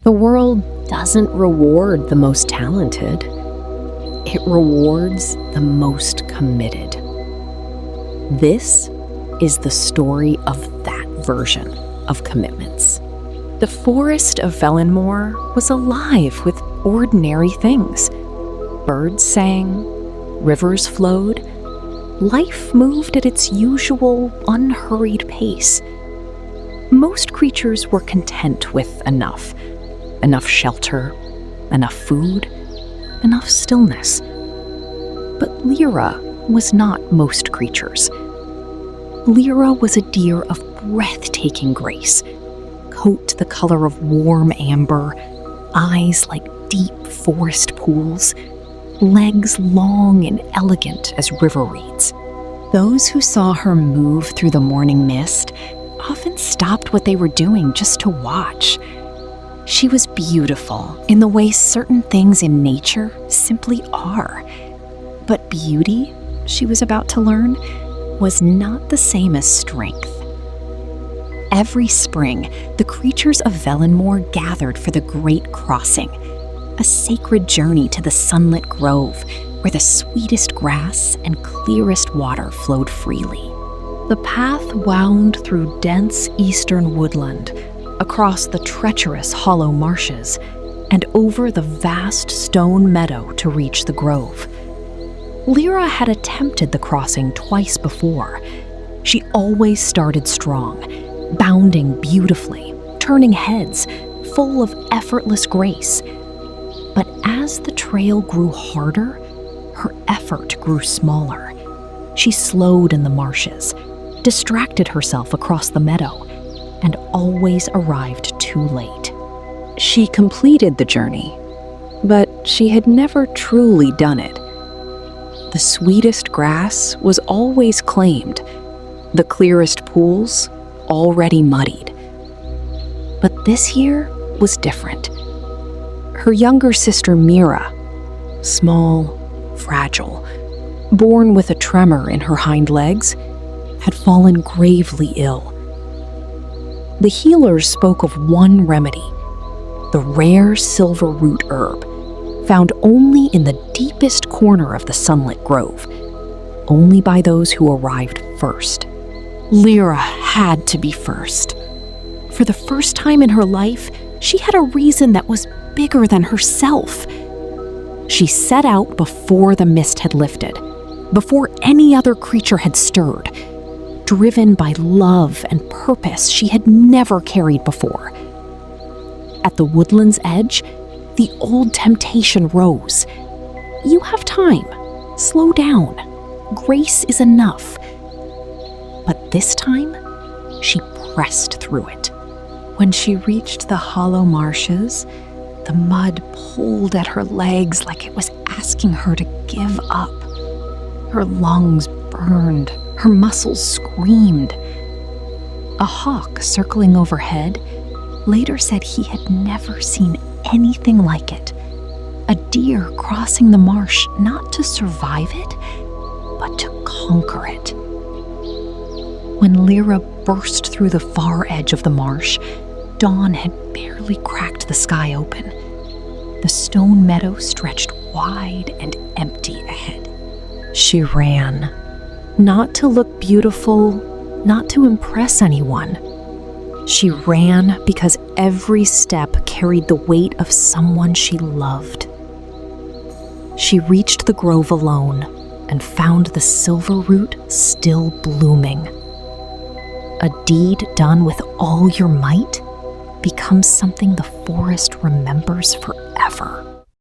The world doesn't reward the most talented. It rewards the most committed. This is the story of that version of commitments. The Forest of Velenmoor was alive with ordinary things. Birds sang, rivers flowed, life moved at its usual unhurried pace. Most creatures were content with enough shelter, enough food, enough stillness. But Lyra was not most creatures. Lyra was a deer of breathtaking grace, coat the color of warm amber, eyes like deep forest pools, legs long and elegant as river reeds. Those who saw her move through the morning mist often stopped what they were doing just to watch. She was beautiful in the way certain things in nature simply are. But beauty, she was about to learn, was not the same as strength. Every spring, the creatures of Velenmoor gathered for the Great Crossing, a sacred journey to the sunlit grove where the sweetest grass and clearest water flowed freely. The path wound through dense eastern woodland, across the treacherous Hollow Marshes, and over the vast stone meadow to reach the grove. Lyra had attempted the crossing twice before. She always started strong, bounding beautifully, turning heads, full of effortless grace. But as the trail grew harder, her effort grew smaller. She slowed in the marshes, distracted herself across the meadow, and always arrived too late. She completed the journey, but she had never truly done it. The sweetest grass was always claimed, the clearest pools already muddied. But this year was different. Her younger sister Mira, small, fragile, born with a tremor in her hind legs, had fallen gravely ill. The healers spoke of one remedy, the rare silver root herb, found only in the deepest corner of the sunlit grove, only by those who arrived first. Lyra had to be first. For the first time in her life, she had a reason that was bigger than herself. She set out before the mist had lifted, before any other creature had stirred, driven by love and purpose she had never carried before. At the woodland's edge, the old temptation rose. You have time. Slow down. Grace is enough. But this time, she pressed through it. When she reached the Hollow Marshes, the mud pulled at her legs like it was asking her to give up. Her lungs burned. Her muscles screamed. A hawk circling overhead later said he had never seen anything like it. A deer crossing the marsh not to survive it, but to conquer it. When Lyra burst through the far edge of the marsh, dawn had barely cracked the sky open. The stone meadow stretched wide and empty ahead. She ran. Not to look beautiful, not to impress anyone. She ran because every step carried the weight of someone she loved. She reached the grove alone and found the silver root still blooming. A deed done with all your might becomes something the forest remembers forever.